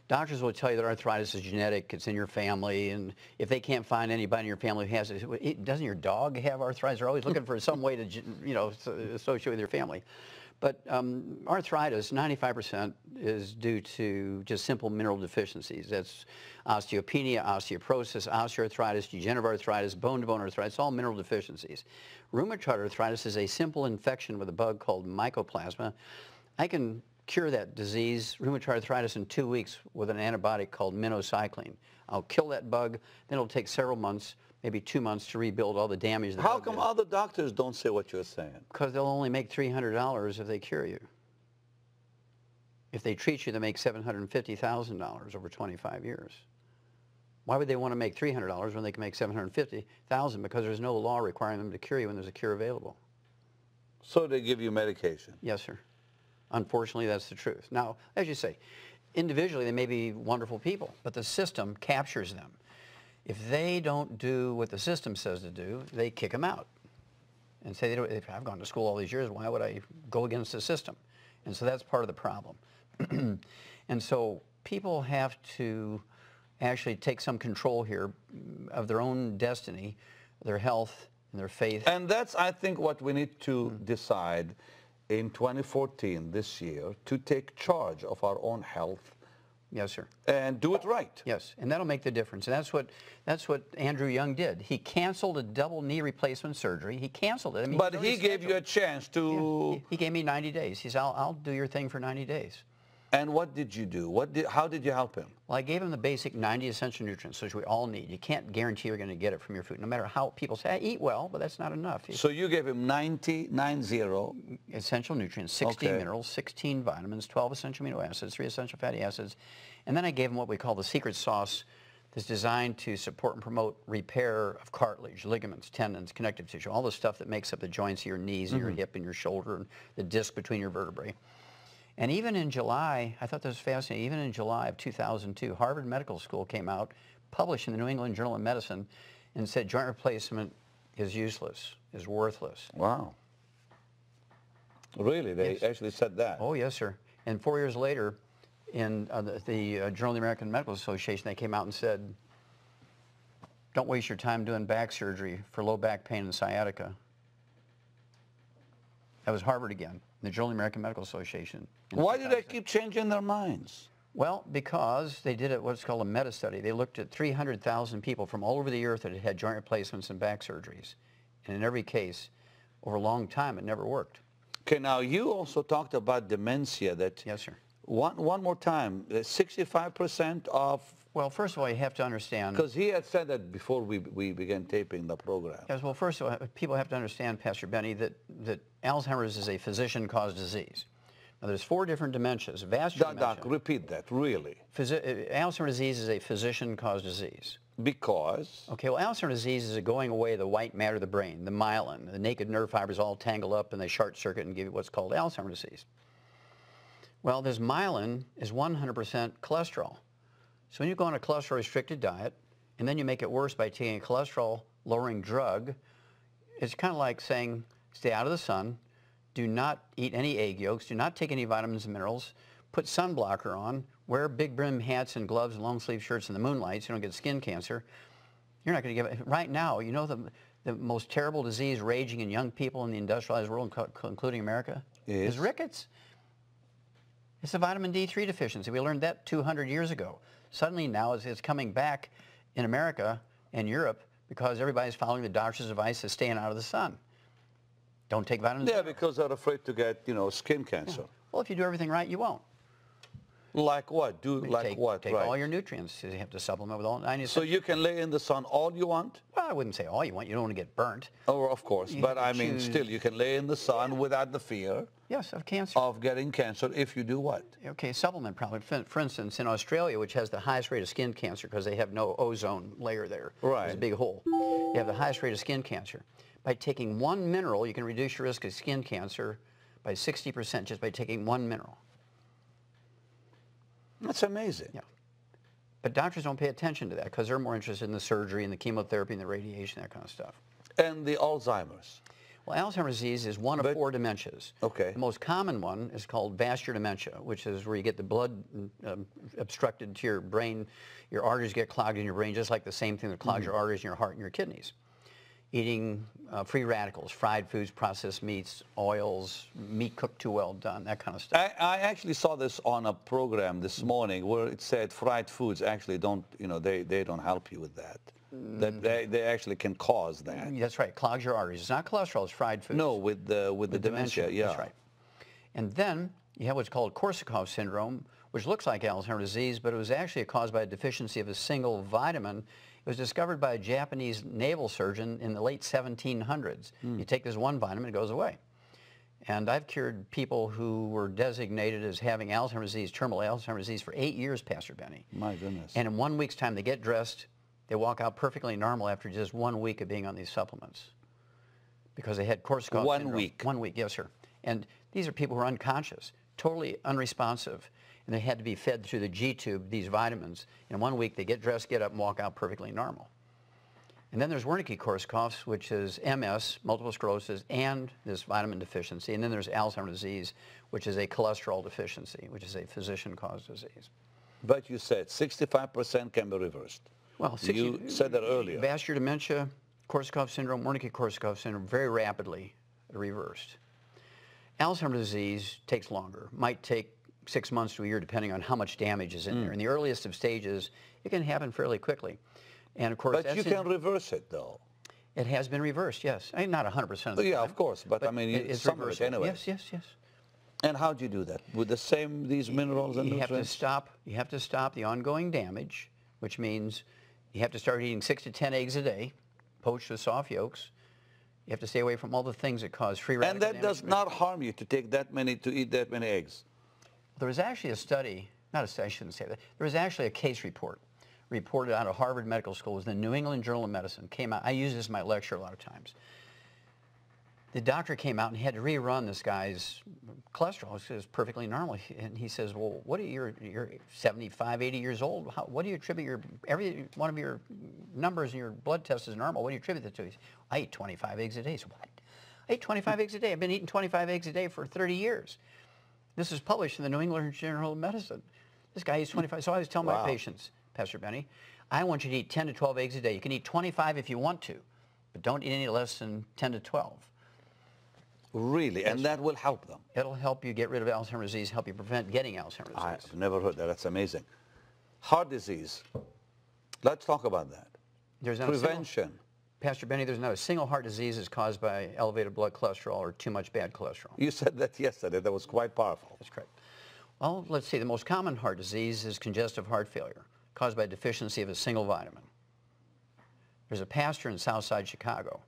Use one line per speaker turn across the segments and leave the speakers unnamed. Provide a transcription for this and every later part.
Doctors will tell you that arthritis is genetic, it's in your family, and if they can't find anybody in your family who has it, doesn't your dog have arthritis? They're always looking for some way to, associate with your family. But arthritis, 95% is due to just simple mineral deficiencies. That's osteopenia, osteoporosis, osteoarthritis, degenerative arthritis, bone-to-bone arthritis, all mineral deficiencies. Rheumatoid arthritis is a simple infection with a bug called mycoplasma. I can cure that disease, rheumatoid arthritis, in 2 weeks with an antibiotic called minocycline. I'll kill that bug, then it'll take several months, maybe 2 months, to rebuild all the damage.
How come other doctors don't say what you're saying?
Because they'll only make $300 if they cure you. If they treat you, they make $750,000 over 25 years. Why would they want to make $300 when they can make $750,000? Because there's no law requiring them to cure you when there's a cure available.
So they give you medication?
Yes, sir. Unfortunately, that's the truth. Now, as you say, individually they may be wonderful people, but the system captures them. If they don't do what the system says to do, they kick them out and say, if I've gone to school all these years, why would I go against the system? And so that's part of the problem. And so people have to actually take some control here of their own destiny, their health, and their faith.
And that's, I think, what we need to decide in 2014, this year, to take charge of our own health.
Yes, sir.
And do it right.
Yes, and that'll make the difference. And that's what Andrew Young did. He canceled a double knee replacement surgery. He canceled it. I mean,
but he gave you a chance to...
Yeah, he gave me 90 days. He said, I'll do your thing for 90 days.
And what did you do? How did you help him?
Well, I gave him the basic 90 essential nutrients, which we all need. You can't guarantee you're going to get it from your food, no matter how people say, I eat well, but that's not enough.
So you gave him 90
essential nutrients, 16 minerals, 16 vitamins, 12 essential amino acids, 3 essential fatty acids. And then I gave him what we call the secret sauce that's designed to support and promote repair of cartilage, ligaments, tendons, connective tissue, all the stuff that makes up the joints of your knees and your hip and your shoulder and the disc between your vertebrae. And even in July, I thought this was fascinating, even in July of 2002, Harvard Medical School came out, published in the New England Journal of Medicine, and said joint replacement is useless, is worthless.
Wow. Really? They actually said that?
Oh, yes, sir. And 4 years later, in the Journal of the American Medical Association, they came out and said, don't waste your time doing back surgery for low back pain and sciatica. That was Harvard again, the Journal of the American Medical Association.
Why do they keep changing their minds?
Well, because they did what's called a meta-study. They looked at 300,000 people from all over the earth that had had joint replacements and back surgeries. And in every case, over a long time, it never worked.
Okay, now you also talked about dementia. That
yes, sir.
One more time, 65% of...
Well, first of all, you have to understand...
Because he had said that before we began taping the program.
Yes, well, first of all, people have to understand, Pastor Benny, that Alzheimer's is a physician-caused disease. Now, there's 4 different dementias. Vascular dementia.
Doc, repeat that, really.
Alzheimer's disease is a physician-caused disease.
Because?
Okay, well, Alzheimer's disease is a going away of the white matter of the brain, the myelin. The naked nerve fibers all tangle up and they short circuit and give you what's called Alzheimer's disease. Well, this myelin is 100% cholesterol. So when you go on a cholesterol-restricted diet, and then you make it worse by taking a cholesterol-lowering drug, it's kind of like saying, stay out of the sun, do not eat any egg yolks, do not take any vitamins and minerals, put sunblocker on, wear big brim hats and gloves and long sleeve shirts in the moonlight so you don't get skin cancer. You're not going to give it. Right now, you know the most terrible disease raging in young people in the industrialized world, including America, is rickets. It's a vitamin D3 deficiency. We learned that 200 years ago. Suddenly now it's coming back in America and Europe because everybody's following the doctor's advice of staying out of the sun. Don't take vitamins.
Yeah, because they're afraid to get, skin cancer.
Yeah. Well, if you do everything right, you won't.
Like what? Take
right? All your nutrients. You have to supplement with all 90.
So you can lay in the sun all you want?
Well, I wouldn't say all you want. You don't want to get burnt.
Oh, of course. But I mean, still, you can lay in the sun without the fear.
Yes, of cancer.
Of getting cancer if you do what? Okay,
supplement probably. For instance, in Australia, which has the highest rate of skin cancer because they have no ozone layer there.
Right.
There's a big hole. They have the highest rate of skin cancer. By taking one mineral, you can reduce your risk of skin cancer by 60% just by taking one mineral.
That's amazing.
Yeah. But doctors don't pay attention to that because they're more interested in the surgery and the chemotherapy and the radiation, that kind of stuff.
And the Alzheimer's?
Well, Alzheimer's disease is one of 4 dementias.
Okay.
The most common one is called vascular dementia, which is where you get the blood obstructed to your brain. Your arteries get clogged in your brain, just like the same thing that clogs your arteries in your heart and your kidneys. Eating free radicals, fried foods, processed meats, oils, meat cooked too well done, that kind of stuff.
I actually saw this on a program this morning where it said fried foods actually don't, they don't help you with that. That they actually can cause that.
That's right, clogs your arteries. It's not cholesterol, it's fried foods.
No, with the dementia, yeah.
That's right. And then you have what's called Korsakoff syndrome, which looks like Alzheimer's disease, but it was actually caused by a deficiency of a single vitamin. It was discovered by a Japanese naval surgeon in the late 1700s. You take this one vitamin, it goes away. And I've cured people who were designated as having Alzheimer's disease, terminal Alzheimer's disease, for 8 years, Pastor Benny.
My goodness.
And in 1 week's time, they get dressed, they walk out perfectly normal after just 1 week of being on these supplements because they had Korsakoff syndrome.
1 week?
1 week, yes, sir. And these are people who are unconscious, totally unresponsive, and they had to be fed through the G-tube these vitamins. In 1 week, they get dressed, get up, and walk out perfectly normal. And then there's Wernicke-Korsakoff's, which is MS, multiple sclerosis, and this vitamin deficiency. And then there's Alzheimer's disease, which is a cholesterol deficiency, which is a physician-caused disease.
But you said 65% can be reversed.
Well,
you said that earlier.
Vascular dementia, Korsakoff syndrome, Wernicke-Korsakoff syndrome, very rapidly reversed. Alzheimer's disease takes longer, might take 6 months to a year, depending on how much damage is in there. In the earliest of stages, it can happen fairly quickly. And of course,
but you can reverse it, though.
It has been reversed, yes. I mean, not 100% of the time.
Yeah, of course, but I mean,
it's
some of it anyway.
Yes, yes, yes.
And how do you do that? With the same, these minerals and nutrients?
You have to stop the ongoing damage, which means you have to start eating 6 to 10 eggs a day, poached with soft yolks. You have to stay away from all the things that cause free radical damage.
And that does not harm you to eat that many eggs?
There was actually a study, not a study, I shouldn't say that. There was actually a case report reported out of Harvard Medical School. It was the New England Journal of Medicine. Came out. I use this in my lecture a lot of times. The doctor came out and he had to rerun this guy's cholesterol. It was perfectly normal. And he says, well, what are you're 75, 80 years old. What do you attribute every one of your numbers in your blood test is normal. What do you attribute that to? He said, I eat 25 eggs a day. So what? I eat 25 eggs a day. I've been eating 25 eggs a day for 30 years. This is published in the New England Journal of Medicine. This guy eats 25. So I always tell my patients, Pastor Benny, I want you to eat 10 to 12 eggs a day. You can eat 25 if you want to, but don't eat any less than 10 to 12.
Really? Yes. And that will help them?
It'll help you get rid of Alzheimer's disease, help you prevent getting Alzheimer's disease.
I've never heard that. That's amazing. Heart disease. Let's talk about that.
There's not
prevention.
Pastor Benny, there's not a single heart disease that's caused by elevated blood cholesterol or too much bad cholesterol.
You said that yesterday. That was quite powerful.
That's correct. Well, let's see. The most common heart disease is congestive heart failure, caused by a deficiency of a single vitamin. There's a pastor in Southside Chicago.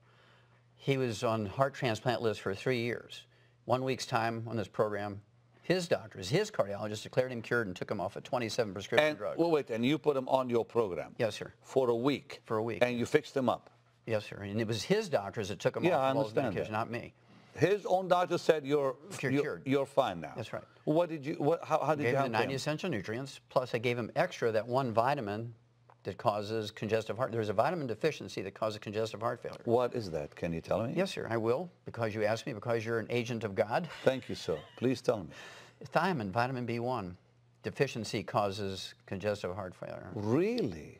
He was on heart transplant list for 3 years. 1 week's time on this program, his doctors, his cardiologist declared him cured and took him off of 27 prescription drugs.
Well, wait, and you put him on your program?
Yes, sir.
For a week?
For a week.
And you fixed him up?
Yes, sir. And it was his doctors that took him off
I
all his
understand
medication,
that.
not me.
His own doctor said you're
cured.
You're fine now.
That's right.
What did you? How did you help him?
I gave him the 90 essential nutrients, plus I gave him extra that one vitamin that causes congestive heart. There's a vitamin deficiency that causes congestive heart failure.
What is that? Can you tell me?
Yes, sir. I will, because you asked me, because you're an agent of God.
Thank you, sir. Please tell me.
Thiamine, vitamin B1 deficiency causes congestive heart failure.
Really?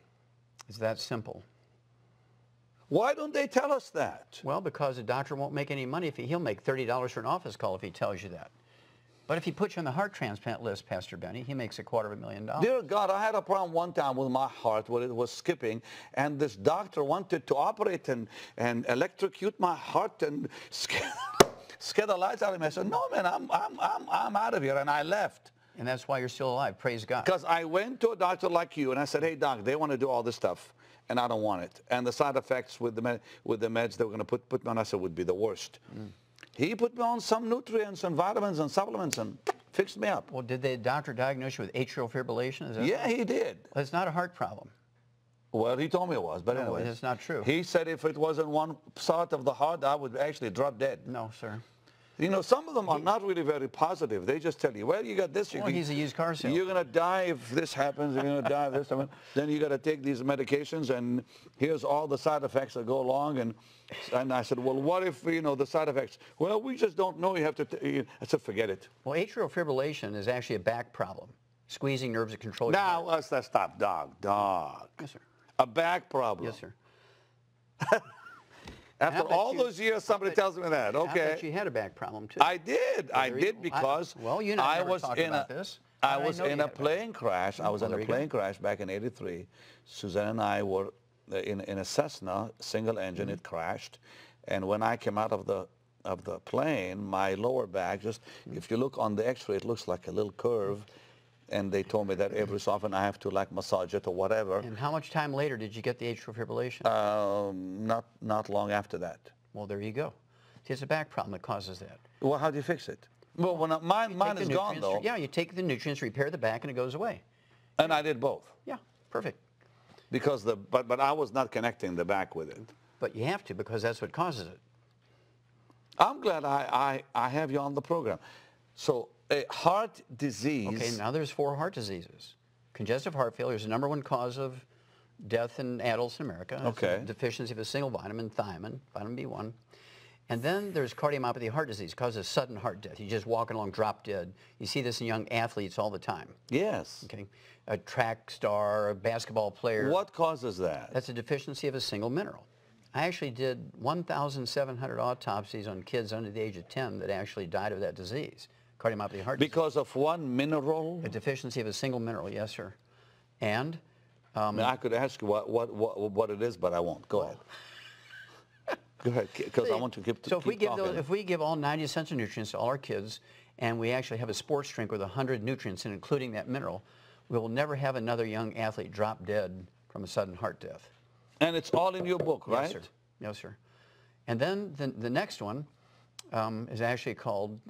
It's that simple.
Why don't they tell us that?
Well, because the doctor won't make any money. He'll make $30 for an office call if he tells you that. But if he puts you on the heart transplant list, Pastor Benny, he makes $250,000.
Dear God, I had a problem one time with my heart where it was skipping, and this doctor wanted to operate and electrocute my heart and scare the lights out of me. I said, no, man, I'm out of here, and I left.
And that's why you're still alive. Praise God.
Because I went to a doctor like you, and I said, hey, doc, they want to do all this stuff, and I don't want it. And the side effects with the meds they were going to put me on, I said, would be the worst. He put me on some nutrients and vitamins and supplements and fixed me up.
Well, did the doctor diagnose you with atrial fibrillation? Is that
Yeah, he did.
Well, it's not a heart problem.
Well, he told me it was, but
No,
anyway.
it's not true.
He said if it wasn't one side of the heart, I would actually drop dead.
No, sir.
You know, some of them are not really very positive. They just tell you, well, you got this.
Well, he's a used car salesman.
You're going to die if this happens. You're going to die if this happens. Then you got to take these medications, and here's all the side effects that go along. And I said, well, what if, you know, the side effects? Well, we just don't know. You have to. I said, forget it.
Well, atrial fibrillation is actually a back problem. Squeezing nerves that control your
Now,
heart.
let's stop. Dog.
Yes, sir.
A back problem.
Yes, sir.
After all those years, somebody tells me that. Okay.
I bet you had a back problem, too.
I did. I did because
well, you
I
never
was
talked
in
about this.
I was in a plane crash. I was in
there
a
you
plane crash back in '83. Suzanne and I were in a Cessna, single engine. It crashed, and when I came out of the plane, my lower back just, if you look on the X-ray, it looks like a little curve. And they told me that every so often I have to like massage it or whatever.
And how much time later did you get the atrial fibrillation?
Not long after that.
Well, there you go. See, it's a back problem that causes that.
Well, how do you fix it? Well, when mine is gone though.
Yeah, you take the nutrients, repair the back, and it goes away.
And I did both.
Yeah, perfect.
Because but I was not connecting the back with it.
But you have to, because that's what causes it.
I'm glad I have you on the program. So a heart disease.
Okay, now there's 4 heart diseases. Congestive heart failure is the #1 cause of death in adults in America.
Okay.
It's a deficiency of a single vitamin, thiamine, vitamin B1. And then there's cardiomyopathy heart disease, causes sudden heart death. You're just walking along, drop dead. You see this in young athletes all the time.
Yes.
Okay, a track star, a basketball player.
What causes that?
That's a deficiency of a single mineral. I actually did 1,700 autopsies on kids under the age of 10 that actually died of that disease, cardiomyopathy heart disease.
Because of one mineral?
A deficiency of a single mineral, yes, sir. And
I could ask you what it is, but I won't. Go ahead. Go ahead, because I want to keep
So if we give all 90 essential nutrients to all our kids, and we actually have a sports drink with 100 nutrients, and including that mineral, we will never have another young athlete drop dead from a sudden heart death.
And it's all in your book, right?
Yes, sir. Yes, sir. And then the next one is actually called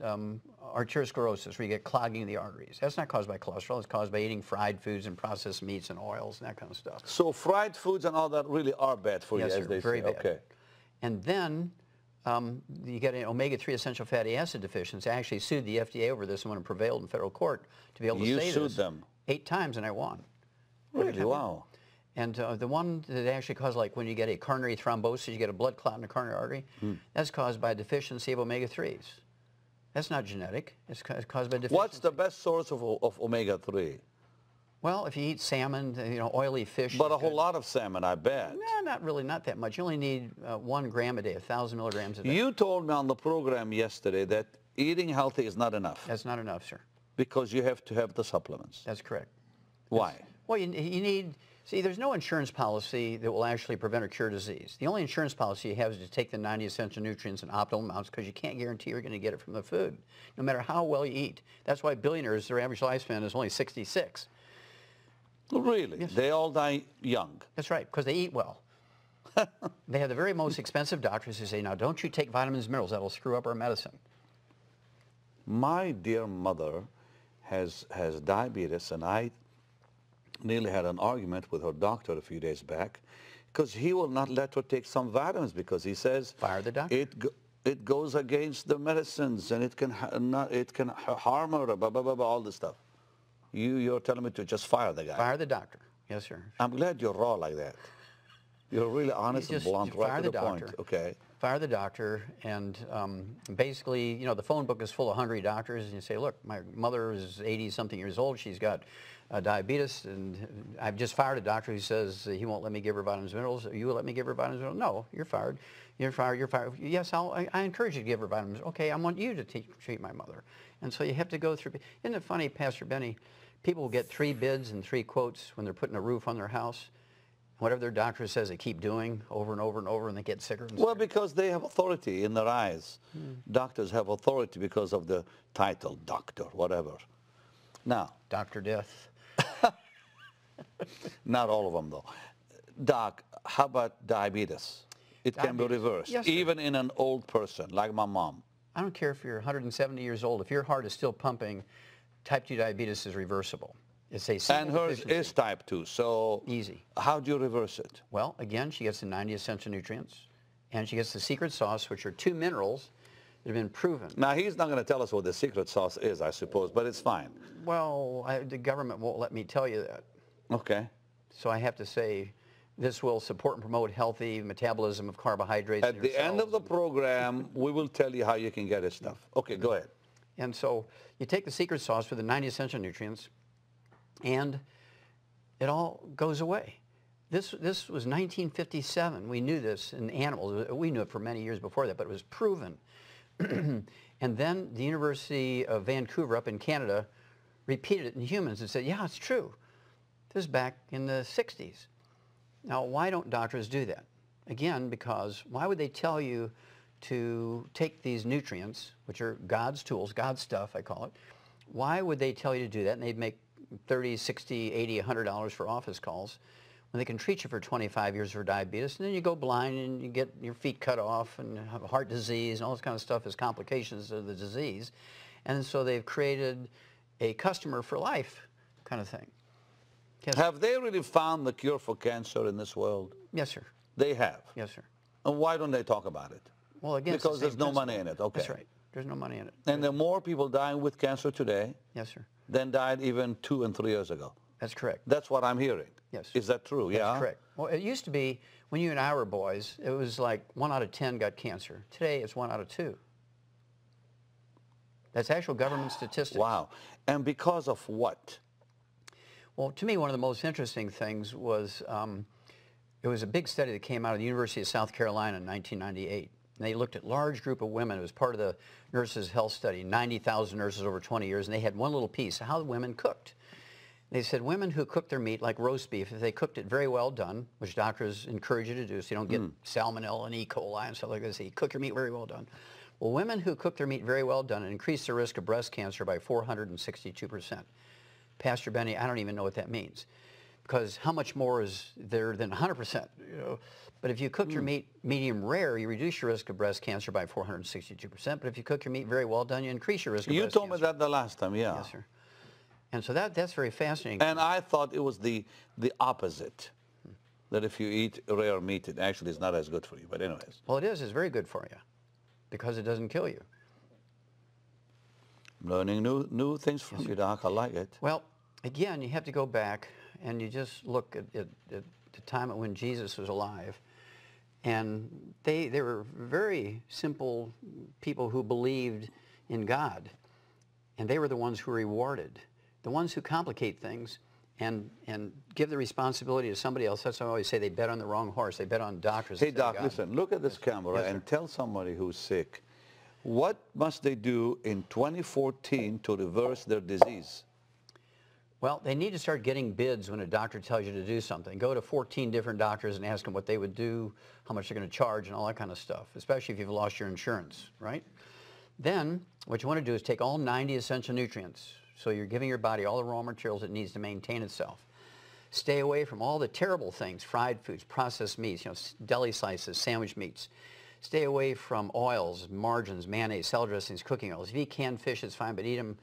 arteriosclerosis, where you get clogging of the arteries. That's not caused by cholesterol. It's caused by eating fried foods and processed meats and oils and that kind of stuff.
So fried foods and all that really are bad for you,
Yes,
as
sir.
they
Very
say.
bad.
Okay.
And then you get an omega-3 essential fatty acid deficiency. I actually sued the FDA over this and when it prevailed in federal court to be able to say this.
You sued them?
8 times and I won.
Really? Wow.
And the one that actually caused, like when you get a coronary thrombosis, you get a blood clot in the coronary artery, that's caused by a deficiency of omega-3s. That's not genetic. It's caused by deficiency.
What's the best source of omega-3?
Well, if you eat salmon, oily fish.
But a whole lot of salmon, I bet.
No, not really, not that much. You only need 1 gram a day, 1,000 milligrams a day.
You told me on the program yesterday that eating healthy is not enough.
That's not enough, sir.
Because you have to have the supplements.
That's correct.
Why?
Well, you need, see, there's no insurance policy that will actually prevent or cure disease. The only insurance policy you have is to take the 90 essential nutrients in optimal amounts because you can't guarantee you're going to get it from the food, no matter how well you eat. That's why billionaires, their average lifespan is only 66.
Really?
Yes.
They all die young.
That's right, because they eat well. They have the very most expensive doctors who say, now don't you take vitamins and minerals, that'll screw up our medicine.
My dear mother has diabetes, and I nearly had an argument with her doctor a few days back because he will not let her take some vitamins because he says
Fire the doctor.
it goes against the medicines and it can harm her, blah, blah, blah, blah, all this stuff. You're telling me to just fire the guy.
Fire the doctor. Yes, sir.
I'm glad you're raw like that. You're really honest and blunt, right to the point. Okay.
Fire the doctor, and basically, the phone book is full of hungry doctors, and you say, look, my mother is 80-something years old. She's got diabetes, and I've just fired a doctor who says he won't let me give her vitamins and minerals. You will let me give her vitamins and minerals? No, you're fired. You're fired. You're fired. Yes, I encourage you to give her vitamins. Okay, I want you to treat my mother. And so you have to go through. Isn't it funny, Pastor Benny, people will get 3 bids and 3 quotes when they're putting a roof on their house. Whatever their doctor says, they keep doing over and over and over, and they get sicker and sicker.
Well, because they have authority in their eyes. Doctors have authority because of the title, doctor, whatever. Now,
Dr. Death.
not all of them, though. Doc, how about diabetes? It can be reversed,
Yes, sir.
even in an old person, like my mom.
I don't care if you're 170 years old. If your heart is still pumping, type 2 diabetes is reversible. It's a simple
And hers
deficiency.
is type 2, so
Easy.
how do you reverse it?
Well, again, she gets the 90 essential nutrients, and she gets the secret sauce, which are 2 minerals It had been proven.
Now, he's not going to tell us what the secret sauce is, I suppose, but it's fine.
Well, the government won't let me tell you that.
Okay.
So I have to say, this will support and promote healthy metabolism of carbohydrates.
At the end of the program, we will tell you how you can get his stuff. Okay, go ahead.
And so you take the secret sauce for the 90 essential nutrients, and it all goes away. This was 1957. We knew this in animals. We knew it for many years before that, but it was proven. And then the University of Vancouver up in Canada repeated it in humans and said, yeah, it's true. This is back in the 60s. Now, why don't doctors do that? Again, because why would they tell you to take these nutrients, which are God's tools, God's stuff, I call it, why would they tell you to do that? And they'd make $30, $60, $80, $100 for office calls when they can treat you for 25 years for diabetes, and then you go blind and you get your feet cut off and have heart disease and all this kind of stuff as complications of the disease. And so they've created a customer for life kind of thing. Yes.
Have they really found the cure for cancer in this world?
Yes, sir.
They have?
Yes, sir.
And why don't they talk about it?
Well, again,
because there's no money in it. Okay.
That's right. There's no money in it.
And there are more people dying with cancer today
yes, sir.
than died even 2 and 3 years ago.
That's correct.
That's what I'm hearing.
Yes.
Is that true?
That's
yeah?
correct. Well, it used to be, when you and I were boys, it was like 1 out of 10 got cancer. Today, it's 1 out of 2. That's actual government statistics.
Wow. And because of what?
Well, to me, one of the most interesting things was, it was a big study that came out of the University of South Carolina in 1998. And they looked at a large group of women. It was part of the nurses' health study, 90,000 nurses over 20 years, and they had one little piece, how the women cooked. They said women who cooked their meat, like roast beef, if they cooked it very well done, which doctors encourage you to do so you don't get salmonella and E. coli and stuff like this, you cook your meat very well done. Well, women who cooked their meat very well done increased their risk of breast cancer by 462%. Pastor Benny, I don't even know what that means, because how much more is there than 100%? You know? But if you cook your meat medium rare, you reduce your risk of breast cancer by 462%. But if you cook your meat very well done, you increase your risk of breast cancer.
You told me that the last time, yeah.
Yes, sir. And so that's very fascinating.
And I thought it was the opposite, that if you eat rare meat, it actually is not as good for you. But anyways.
Well, it is. It's very good for you because it doesn't kill you.
Learning new things from you, Doc. I like it.
Well, again, you have to go back and you just look at the time when Jesus was alive. And they were very simple people who believed in God. And they were the ones who were rewarded. The ones who complicate things and give the responsibility to somebody else, that's why I always say they bet on the wrong horse. They bet on doctors.
Hey, Doc, listen, look at this camera and tell somebody who's sick, what must they do in 2014 to reverse their disease?
Well, they need to start getting bids when a doctor tells you to do something. Go to 14 different doctors and ask them what they would do, how much they're going to charge, and all that kind of stuff, especially if you've lost your insurance, right? Then what you want to do is take all 90 essential nutrients. So you're giving your body all the raw materials it needs to maintain itself. Stay away from all the terrible things, fried foods, processed meats, deli slices, sandwich meats. Stay away from oils, margarines, mayonnaise, salad dressings, cooking oils. If you eat canned fish, it's fine, but eat them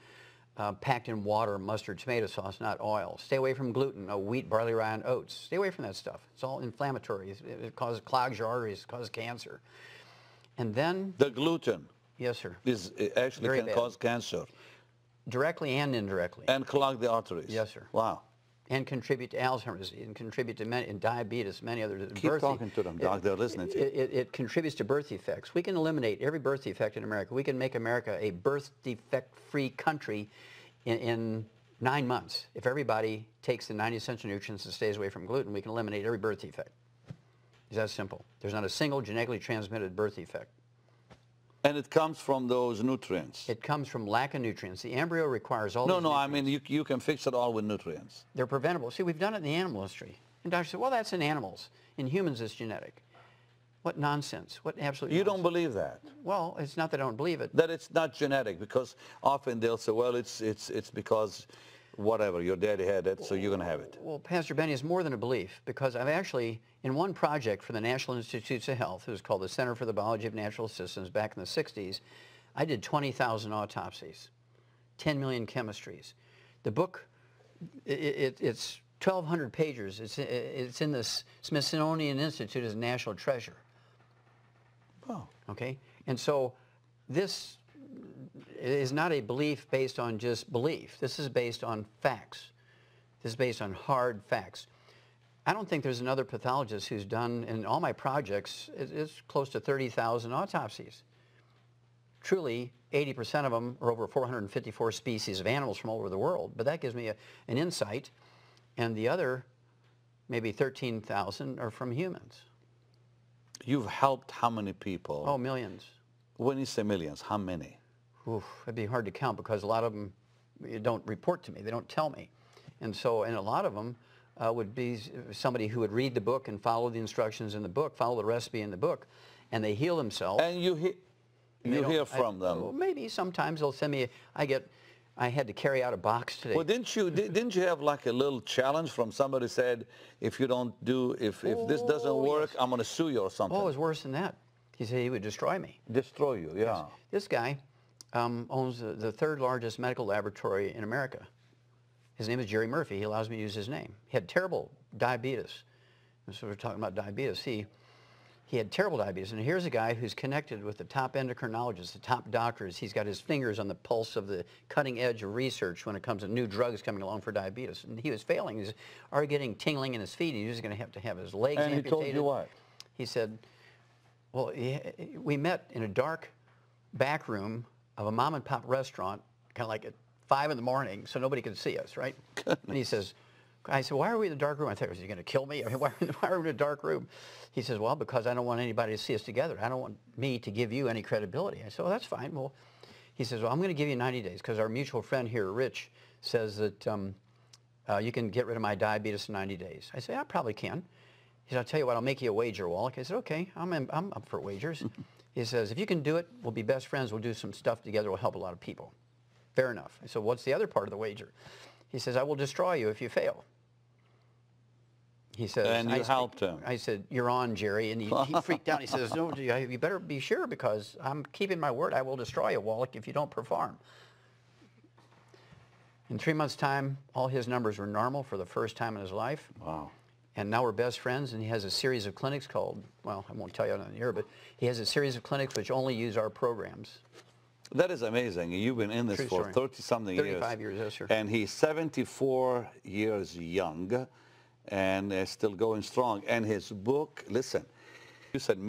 packed in water, mustard, tomato sauce, not oil. Stay away from gluten, wheat, barley, rye, and oats. Stay away from that stuff. It's all inflammatory. It clogs your arteries, it causes cancer. And then...
The gluten.
Yes, sir.
It actually can cause cancer.
Directly and indirectly.
And clog the arteries.
Yes, sir.
Wow.
And contribute to Alzheimer's disease, and contribute to diabetes, many others.
Keep talking to them, Doc. They're listening to you.
It contributes to birth defects. We can eliminate every birth defect in America. We can make America a birth defect-free country in 9 months. If everybody takes the 90 essential nutrients and stays away from gluten, we can eliminate every birth defect. It's that simple. There's not a single genetically transmitted birth defect.
And it comes from those nutrients.
It comes from lack of nutrients. The embryo requires all these nutrients.
I mean, you can fix it all with nutrients.
They're preventable. See, we've done it in the animal industry. And doctors say, well, that's in animals. In humans, it's genetic. What nonsense. What absolute nonsense.
You don't believe that?
Well, it's not that I don't believe it.
That it's not genetic, because often they'll say, well, it's because whatever, your daddy had it, so you're going to have it.
Well, Pastor Benny, is more than a belief, because I've actually, in one project for the National Institutes of Health, it was called the Center for the Biology of Natural Systems back in the 60s, I did 20,000 autopsies, 10 million chemistries. The book, it's 1,200 pages. It's in the Smithsonian Institute as a national treasure.
Oh.
Okay? And so this is not a belief based on just belief. This is based on facts. This is based on hard facts. I don't think there's another pathologist who's done, in all my projects, it's close to 30,000 autopsies. Truly, 80% of them are over 454 species of animals from all over the world, but that gives me an insight. And the other, maybe 13,000, are from humans.
You've helped how many people?
Oh, millions.
When you say millions, how many?
Oof, it'd be hard to count because a lot of them don't report to me. They don't tell me. And a lot of them would be somebody who would read the book and follow the instructions in the book, follow the recipe in the book, and they heal themselves.
And you hear from them?
Well, maybe sometimes they'll send me. I had to carry out a box today.
Well, didn't you have like a little challenge from somebody said, if you don't do, if this doesn't work, yes, I'm going to sue you or something?
Oh, it was worse than that. He said he would destroy me.
Destroy you, yeah.
Yes. This guy owns the third largest medical laboratory in America. His name is Jerry Murphy. He allows me to use his name. He had terrible diabetes. And so we're talking about diabetes. He had terrible diabetes. And here's a guy who's connected with the top endocrinologists, the top doctors. He's got his fingers on the pulse of the cutting edge of research when it comes to new drugs coming along for diabetes. And he was failing. He was already getting tingling in his feet. He was going to have his legs amputated.
And he told you what?
He said, well, we met in a dark back room of a mom and pop restaurant, kind of like at 5 in the morning, so nobody could see us, right? And he says, I said, why are we in the dark room? I thought, was he going to kill me? I mean, why are we in a dark room? He says, well, because I don't want anybody to see us together. I don't want me to give you any credibility. I said, well, that's fine. Well, he says, well, I'm going to give you 90 days because our mutual friend here, Rich, says that you can get rid of my diabetes in 90 days. I said, I probably can. He said, I'll tell you what, I'll make you a wager, Wallach. I said, okay, I'm up for wagers. He says, if you can do it, we'll be best friends. We'll do some stuff together. We'll help a lot of people. Fair enough. I said, what's the other part of the wager? He says, I will destroy you if you fail. He says,
and you helped him.
I said, you're on, Jerry. And he freaked out. He says, no, you better be sure because I'm keeping my word. I will destroy you, Wallach, if you don't perform. In 3 months' time, all his numbers were normal for the first time in his life.
Wow.
And now we're best friends, and he has a series of clinics called, well, I won't tell you on the air, but he has a series of clinics which only use our programs.
That is amazing. You've been in this
True
for 30-something years.
35 years, yes, sir.
And he's 74 years young and still going strong. And his book, listen, you said